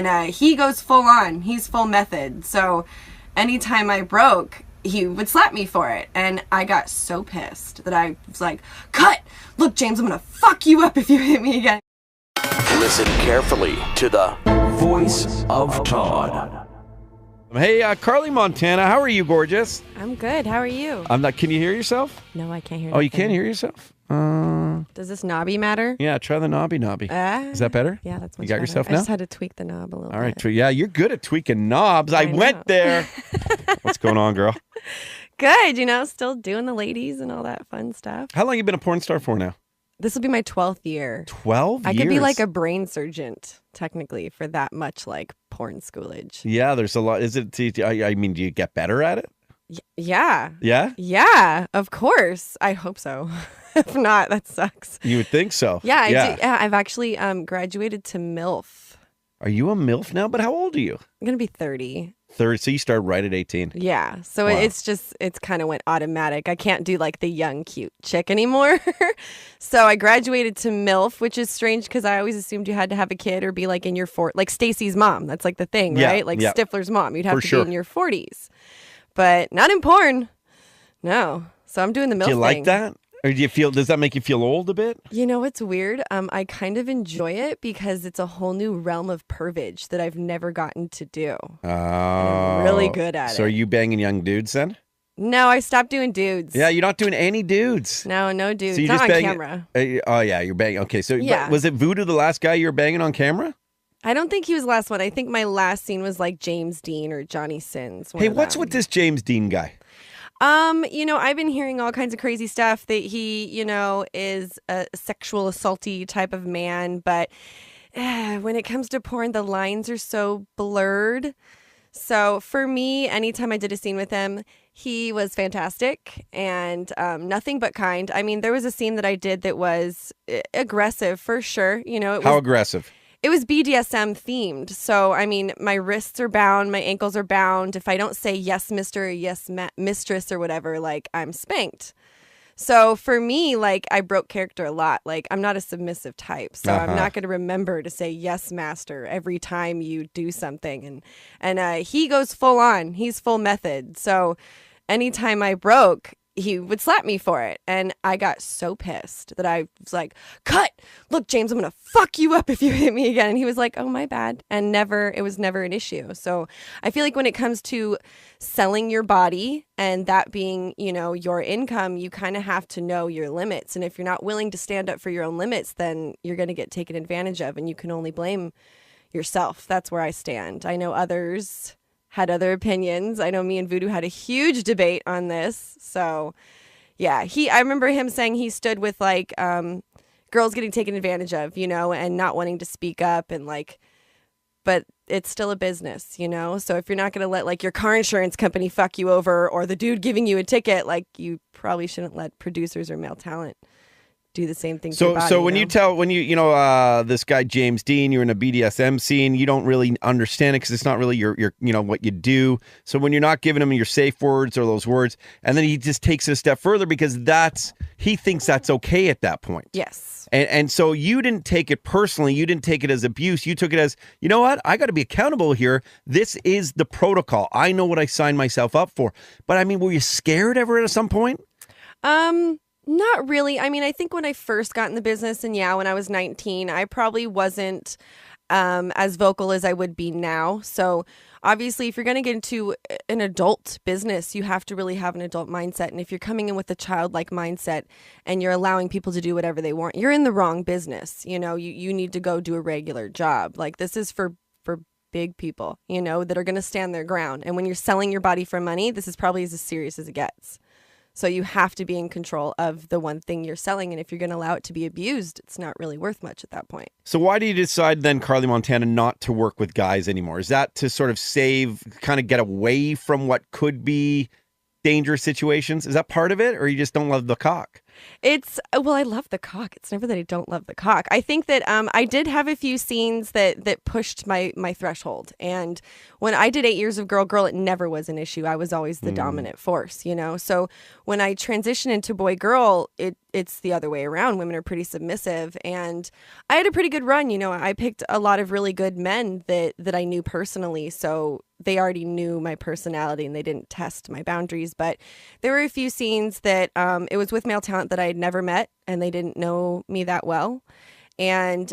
And he goes full on. He's full method. So anytime I broke, he would slap me for it. And I got so pissed that I was like, cut! Look, James, I'm going to fuck you up if you hit me again. Listen carefully to the voice of Todd. Hey, Karlie, Montana. How are you, gorgeous? I'm good. How are you? I'm not. Can you hear yourself? No, I can't hear. Oh, you can't hear yourself? Does this knobby matter? Yeah, try the knobby. Is that better? Yeah, that's much You got better. yourself I now? just had to tweak the knob a little bit. All right. Yeah, you're good at tweaking knobs. I went there. What's going on, girl? Good. Still doing the ladies and all that fun stuff. How long you been a porn star for now? This will be my 12th year. 12 years? I could be like a brain surgeon, technically, for that much like porn schoolage. Yeah, there's a lot. Is it? I mean, do you get better at it? Yeah. Yeah? Yeah, of course. I hope so. If not, that sucks. You would think so. Yeah, I do. Yeah, I've actually graduated to MILF. Are you a MILF now? But how old are you? I'm going to be 30. 30. So you started right at 18. Yeah. So Wow. it's kind of went automatic. I can't do like the young, cute chick anymore. So I graduated to MILF, which is strange because I always assumed you had to have a kid or be like in your like Stacy's mom. That's like the thing, Yeah, right? Like yeah. Stifler's mom. You'd have For to sure. be in your 40s. But not in porn. No. So I'm doing the MILF Do you like thing. that? Or does that make you feel old a bit? It's weird. I kind of enjoy it because it's a whole new realm of pervage that I've never gotten to do. Oh. I'm really good at it. So are you banging young dudes then? No, I stopped doing dudes. Yeah, you're not doing any dudes. No dudes. So you're Not just on banging, camera. Oh, yeah, you're banging. Okay, so Yeah. was it Voodoo the last guy you were banging on camera? I don't think he was the last one. I think my last scene was like James Deen or Johnny Sins. Hey, what's with this James Deen guy? I've been hearing all kinds of crazy stuff that he, is a sexual assaulty type of man, but when it comes to porn, the lines are so blurred. So for me, anytime I did a scene with him, he was fantastic and nothing but kind. I mean, there was a scene that I did that was aggressive for sure. How aggressive? It was BDSM themed. So, I mean, my wrists are bound, my ankles are bound. If I don't say yes, mister, or yes, mistress, or whatever, like, I'm spanked. So for me, like, I broke character a lot. Like, I'm not a submissive type. So I'm not going to remember to say yes, master, every time you do something. And he goes full on. He's full method. So anytime I broke, he would slap me for it. And I got so pissed that I was like, cut! Look, James, I'm going to fuck you up if you hit me again. And he was like, oh, my bad. And it was never an issue. So I feel like when it comes to selling your body and that being, your income, you kind of have to know your limits. And if you're not willing to stand up for your own limits, then you're going to get taken advantage of and you can only blame yourself. That's where I stand. I know others had other opinions. I know me and Voodoo had a huge debate on this. So, yeah, I remember him saying he stood with like girls getting taken advantage of, and not wanting to speak up and like, but it's still a business, So if you're not going to let like your car insurance company fuck you over or the dude giving you a ticket, like you probably shouldn't let producers or male talent do the same thing to your body, So when this guy James Deen, you're in a BDSM scene, you don't really understand it because it's not really your what you do. So when you're not giving him your safe words or those words, and then he just takes it a step further because he thinks that's okay at that point. Yes. And so you didn't take it personally. You didn't take it as abuse. You took it as, you know what? I got to be accountable here. This is the protocol. I know what I signed myself up for. But I mean, were you scared ever at some point? Not really. I mean, I think when I first got in the business and when I was 19, I probably wasn't as vocal as I would be now. So obviously, if you're going to get into an adult business, you have to really have an adult mindset. And if you're coming in with a childlike mindset and you're allowing people to do whatever they want, you're in the wrong business. You need to go do a regular job. Like this is for big people, that are going to stand their ground. And when you're selling your body for money, this is probably as serious as it gets. So you have to be in control of the one thing you're selling. And if you're going to allow it to be abused, it's not really worth much at that point. So why do you decide then, Karlie, Montana, not to work with guys anymore? Is that to sort of kind of get away from what could be dangerous situations? Is that part of it? Or you just don't love the cock? Well, I love the cock. It's never that I don't love the cock. I think that I did have a few scenes that pushed my threshold. And when I did 8 years of girl, it never was an issue. I was always the dominant force, you know? So when I transition into boy, girl, it's the other way around. Women are pretty submissive. And I had a pretty good run. You know, I picked a lot of really good men that I knew personally. So they already knew my personality and they didn't test my boundaries. But there were a few scenes that it was with male talent that I had never met and they didn't know me that well. And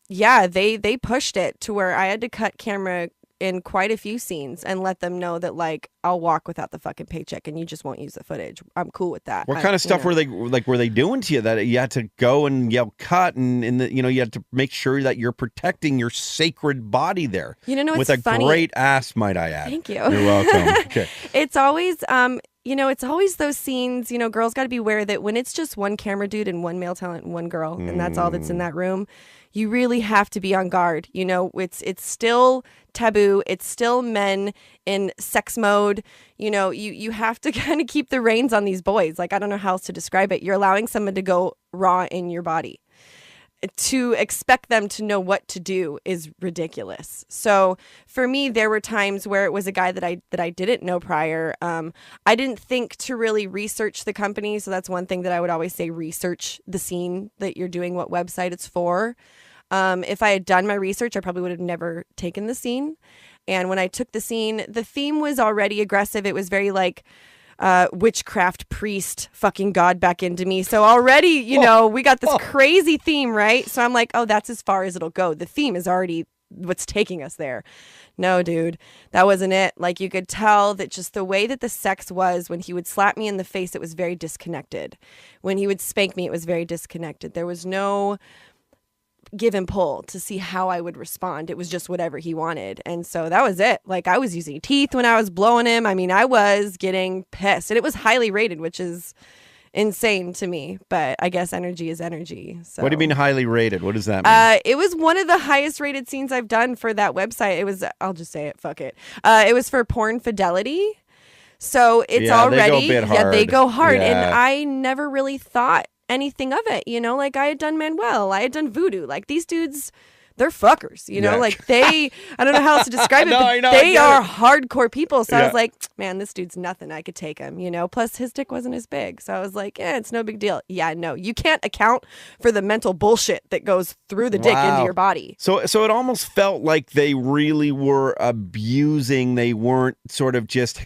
yeah, they pushed it to where I had to cut camera in quite a few scenes and let them know that, like, I'll walk without the fucking paycheck and you just won't use the footage. I'm cool with that. What kind of stuff were they doing to you that you had to go and yell cut and you had to make sure that you're protecting your sacred body there? You know, with a funny. Great ass, might I add. Thank you. You're welcome. Okay. It's always it's always those scenes, girls got to be aware that when it's just one camera dude and one male talent and one girl, and that's all that's in that room, you really have to be on guard. You know, it's still taboo. It's still men in sex mode. You know, you have to kind of keep the reins on these boys. Like, I don't know how else to describe it. You're allowing someone to go raw in your body. To expect them to know what to do is ridiculous. So for me, there were times where it was a guy that I didn't know prior. I didn't think to really research the company. So that's one thing that I would always say, research the scene that you're doing, what website it's for. If I had done my research, I probably would have never taken the scene. And when I took the scene, the theme was already aggressive. It was very like, witchcraft priest fucking God back into me. So already, we got this crazy theme, right? So I'm like, oh, that's as far as it'll go. The theme is already what's taking us there. No, dude, that wasn't it. Like, you could tell that just the way that the sex was, when he would slap me in the face, it was very disconnected. When he would spank me, it was very disconnected. There was no give and pull to see how I would respond. It was just whatever he wanted. And so that was it. Like, I was using teeth when I was blowing him. I mean, I was getting pissed. And it was highly rated, which is insane to me. But I guess energy is energy. So. What do you mean highly rated? What does that mean? It was one of the highest rated scenes I've done for that website. It was, I'll just say it, fuck it. It was for Porn Fidelity. So it's already, they go hard. Yeah. And I never really thought anything of it, like I had done Manuel, I had done Voodoo. Like, these dudes, they're fuckers, like they, I don't know how else to describe it, but they are hardcore people. So I was like, man, this dude's nothing. I could take him, plus his dick wasn't as big. So I was like, it's no big deal. Yeah, no, you can't account for the mental bullshit that goes through the dick into your body. So it almost felt like they really were abusing. They weren't sort of just,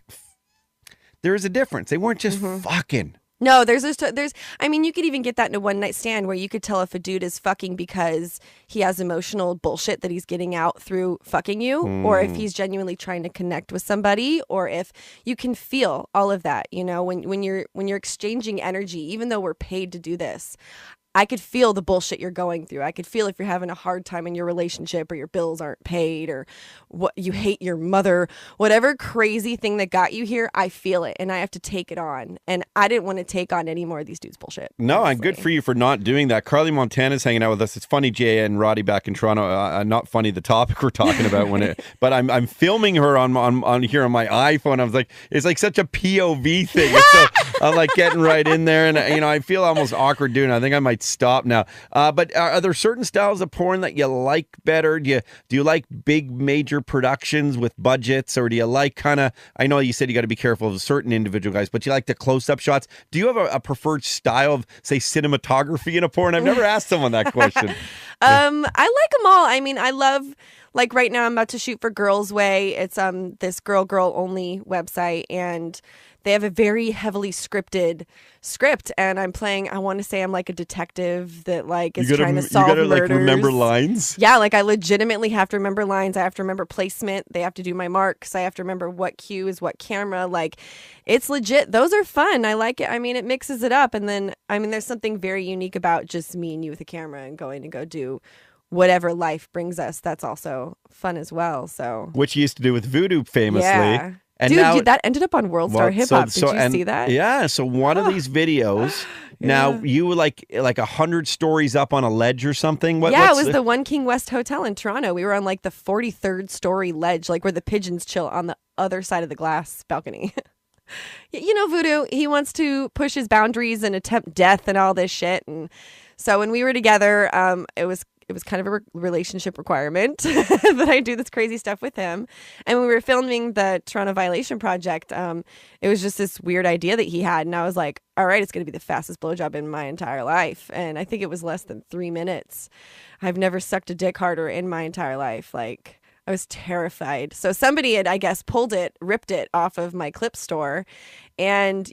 there's a difference. They weren't just fucking. No, I mean, you could even get that in a one night stand where you could tell if a dude is fucking because he has emotional bullshit that he's getting out through fucking you, or if he's genuinely trying to connect with somebody, or if you can feel all of that, when you're exchanging energy, even though we're paid to do this. I could feel the bullshit you're going through. I could feel if you're having a hard time in your relationship, or your bills aren't paid, or what you hate your mother, whatever crazy thing that got you here, I feel it and I have to take it on. And I didn't want to take on any more of these dudes' bullshit. No, honestly. I'm good for you for not doing that. Karlie Montana's hanging out with us. It's funny, Jay and Roddy back in Toronto. Not funny the topic we're talking about but I'm filming her on here on my iPhone. I was like, it's like such a POV thing. So I'm like getting right in there, and I feel almost awkward doing it. I think I might stop now. But are there certain styles of porn that you like better? Do you like big major productions with budgets, or do you like kind of, I know you said you got to be careful of certain individual guys, but you like the close-up shots? Do you have a preferred style of, say, cinematography in a porn? I've never asked someone that question. I like them all. I mean, I love, like right now I'm about to shoot for Girls Way. It's this girl only website, and they have a very heavily scripted script, and I want to say I'm like a detective that like is trying to solve murders. You gotta like remember lines? Yeah, like I legitimately have to remember lines. I have to remember placement. They have to do my marks. I have to remember what cue is what camera. Like, it's legit. Those are fun. I like it. I mean, it mixes it up. And then, there's something very unique about just me and you with a camera and going to go do whatever life brings us. That's also fun as well. So, which you used to do with Voodoo famously. Yeah. And dude, that ended up on World Star Hip Hop. Did you see that? Yeah. So one of these videos, now you were like 100 stories up on a ledge or something. It was the One King West Hotel in Toronto. We were on like the 43rd story ledge, like where the pigeons chill on the other side of the glass balcony. Voodoo, he wants to push his boundaries and attempt death and all this shit. And so when we were together, it was kind of a relationship requirement that I do this crazy stuff with him. And when we were filming the Toronto Violation Project, it was just this weird idea that he had. And I was like, all right, it's going to be the fastest blowjob in my entire life. And I think it was less than 3 minutes. I've never sucked a dick harder in my entire life. Like, I was terrified. So somebody had, I guess, ripped it off of my clip store. And,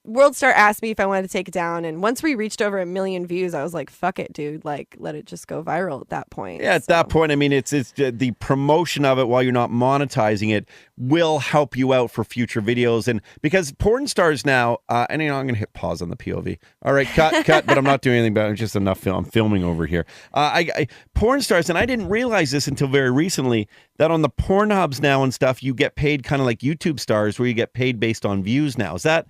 WorldStar asked me if I wanted to take it down, and once we reached over 1 million views, I was like, "Fuck it, dude! Like, let it just go viral." At that point, yeah. At that point, I mean, it's the promotion of it while you're not monetizing it will help you out for future videos, and because porn stars now, and I'm going to hit pause on the POV. All right, cut. But I'm not doing anything about it. It's just enough film. I'm filming over here. Porn stars, and I didn't realize this until very recently, that on the Pornhubs now and stuff, you get paid kind of like YouTube stars, where you get paid based on views now. Is that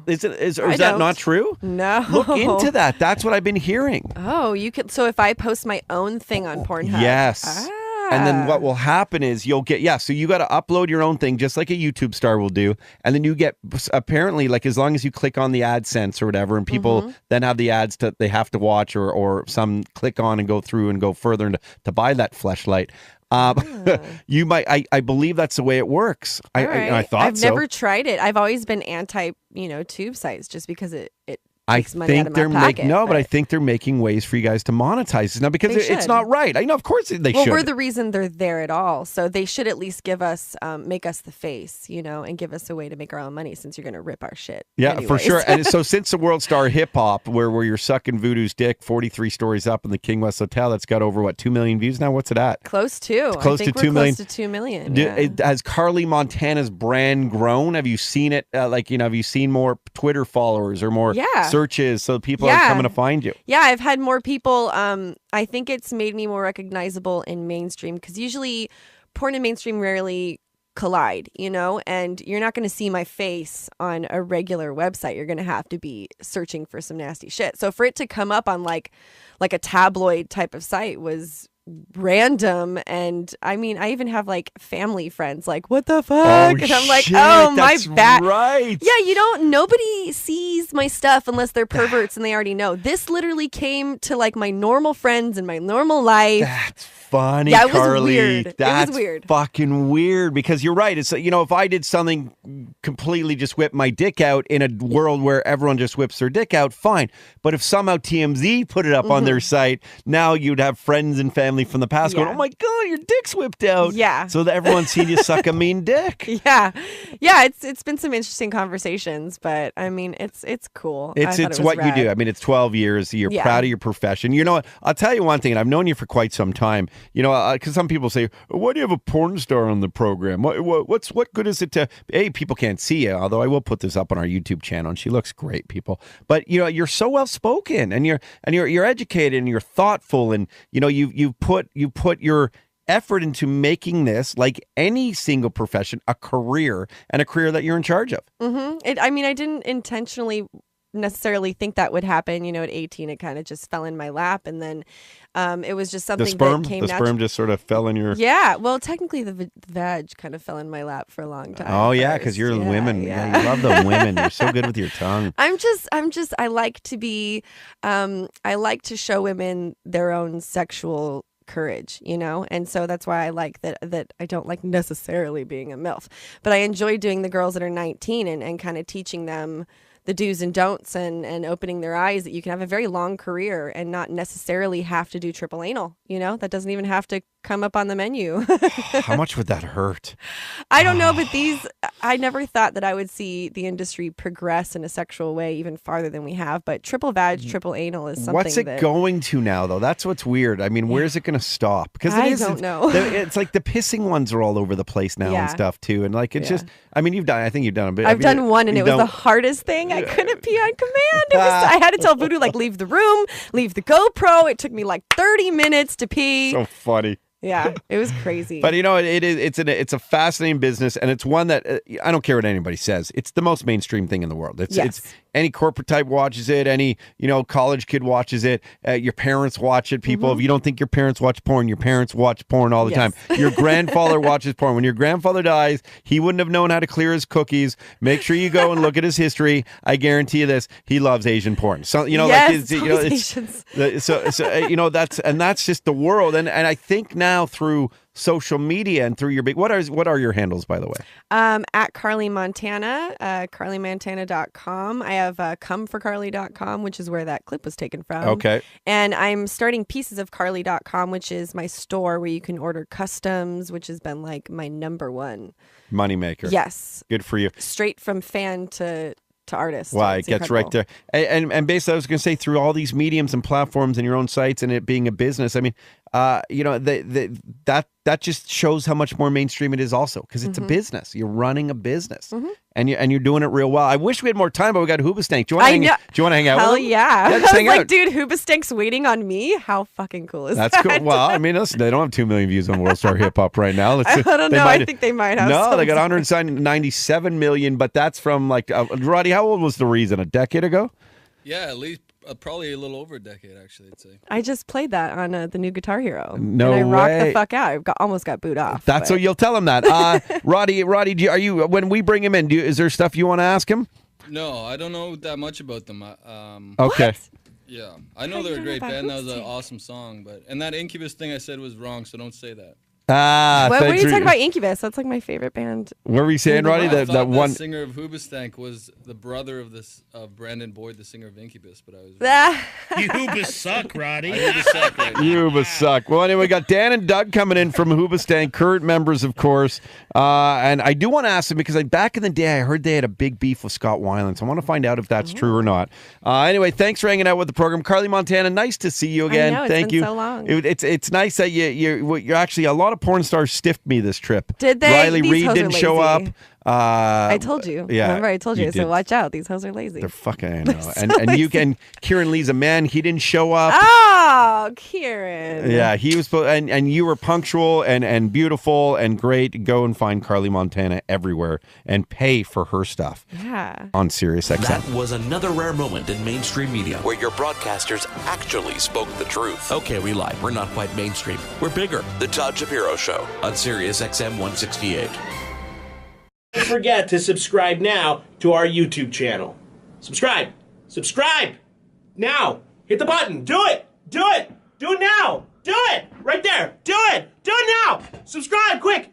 that not true? No. Look into that. That's what I've been hearing. Oh, you could. So if I post my own thing on Pornhub, yes. And then what will happen is you'll get, so you got to upload your own thing just like a YouTube star will do. And then you get, apparently, like as long as you click on the AdSense or whatever, and people then have the ads they have to watch, or some click on and go through and go further to buy that fleshlight. You might, I believe that's the way it works. I thought I've never tried it. I've always been anti, tube sites just because it takes money out of my pocket. But I think they're making ways for you guys to monetize this now, because it's not right. I know, of course they should. Well, we're the reason they're there at all, so they should at least give us, make us the face, and give us a way to make our own money, since you're going to rip our shit. Yeah, anyways. For sure. And so since the World Star Hip Hop, where you're sucking Voodoo's dick 43 stories up in the King West Hotel, that's got over 2 million views now. What's it at? Close to. Close to 2 million. Close to 2 million. Yeah. Has Karlie Montana's brand grown? Have you seen it? Have you seen more Twitter followers or more searches? So people are coming to find you. Yeah, I've had more people. I think it's made me more recognizable in mainstream, because usually porn and mainstream rarely collide, and you're not going to see my face on a regular website. You're going to have to be searching for some nasty shit. So for it to come up on like a tabloid type of site was random. And I mean, I even have like family friends like, what the fuck? And I'm like, my bad. Right. Yeah, nobody sees my stuff unless they're perverts and they already know. This literally came to like my normal friends and my normal life. That's funny, yeah, it was Karlie. weird. That's it was weird. Fucking weird, because you're right. It's if I did something completely just whip my dick out in a world where everyone just whips their dick out, fine. But if somehow TMZ put it up on their site, now you'd have friends and family from the past going, "Oh my god, your dick's whipped out." Yeah. So that everyone's seen you suck a mean dick. Yeah. It's been some interesting conversations, but I mean, it's cool. It's what rad. you do. I mean, it's 12 years. You're proud of your profession. You know what? I'll tell you one thing, and I've known you for quite some time. Because some people say, "Why do you have a porn star on the program? What good is it to?" Hey, people can't see you, although I will put this up on our YouTube channel, and she looks great, people. But you're so well spoken, and you're educated, and you're thoughtful, and you put your effort into making this, like any single profession, a career, and a career that you're in charge of. I didn't intentionally necessarily think that would happen. At 18, it kind of just fell in my lap, and then it was just something that came The sperm just sort of fell in your... Yeah, well, technically the vag kind of fell in my lap for a long time. Oh yeah, because you're women. Yeah, you love the women. You're so good with your tongue. I like to be, I like to show women their own sexual courage, and so that's why I like that I don't like necessarily being a MILF, but I enjoy doing the girls that are 19 and kind of teaching them the do's and don'ts and opening their eyes that you can have a very long career and not necessarily have to do triple anal. That doesn't even have to come up on the menu. How much would that hurt? I don't know, but I never thought that I would see the industry progress in a sexual way even farther than we have. But triple vag, triple anal is something. What's it going to now, though? That's what's weird. I mean, where's it going to stop? Because I don't know. It's like the pissing ones are all over the place now and stuff too. And like it's just, I mean, I think you've done a bit. I've done one, and it was the hardest thing. I couldn't pee on command. I had to tell Voodoo leave the room, leave the GoPro. It took me 30 minutes to pee. So funny. Yeah, it was crazy. But it's a fascinating business, and it's one that I don't care what anybody says. It's the most mainstream thing in the world. It's any corporate type watches it, any college kid watches it, your parents watch it. People, if you don't think your parents watch porn, your parents watch porn all the time. Your grandfather watches porn. When your grandfather dies, he wouldn't have known how to clear his cookies. Make sure you go and look at his history. I guarantee you this: he loves Asian porn. So Yes, that's just the world. And I think now through social media and through your what are your handles, by the way? At Karlie Montana, KarlieMontana.com. I have comeforkarlie.com, which is where that clip was taken from. Okay. And I'm starting piecesofkarlie.com, which is my store where you can order customs, which has been like my number one moneymaker. Yes. Good for you. Straight from fan to artist. Wow, it gets right there. And basically, I was going to say, through all these mediums and platforms and your own sites and it being a business, I mean, that just shows how much more mainstream it is also, because it's a business. You're running a business, and you're doing it real well. I wish we had more time, but we got Hoobastank. Do you want to hang out? Hell with him? yeah! Let's hang out. Dude, Hoobastank's waiting on me. How fucking cool is that? That's cool. Well, I mean, listen, they don't have 2 million views on World Star Hip Hop right now. I don't know. I think they might have. No, they got 197 million, but that's from Roddy. How old was The Reason? A decade ago? Yeah, at least probably a little over a decade, actually, I'd say. I just played that on the new Guitar Hero. No and I rocked way. the fuck out. I almost got booed off. That's what you'll tell him that. Roddy, are you when we bring him in? Is there stuff you want to ask him? No, I don't know that much about them. Okay. What? Yeah, I know they're a great band. That was an awesome song, and that Incubus thing I said was wrong, so don't say that. What are you talking about? Incubus? That's like my favorite band. What were you saying, Roddy? That one the singer of Hoobastank was the brother of Brandon Boyd, the singer of Incubus. But I was you Hoobas suck, Roddy. You Hoobas suck. Well, anyway, we got Dan and Doug coming in from Hoobastank, current members, of course. And I do want to ask them, because back in the day, I heard they had a big beef with Scott Weiland. So I want to find out if that's true or not. Anyway, thanks for hanging out with the program, Karlie Montana. Nice to see you again. I know, Thank been you. So long. It's nice that you're actually a lot of porn stars stiffed me this trip. Did they? Riley These Reid hoes didn't are show up. lazy. I told you. Yeah, remember I told you. I did. said, watch out. These hoes are lazy. They're fucking, I know. And you can. Kieran Lee's a man. He didn't show up. Oh, Kieran. Yeah, he was. And you were punctual and beautiful and great. Go and find Karlie Montana everywhere and pay for her stuff. Yeah. On SiriusXM. That was another rare moment in mainstream media where your broadcasters actually spoke the truth. Okay, we lied. We're not quite mainstream. We're bigger. The Todd Shapiro Show on SiriusXM 168. Don't forget to subscribe now to our YouTube channel. Subscribe now. Hit the button. Do it now. Do it right there. Do it now. Subscribe quick.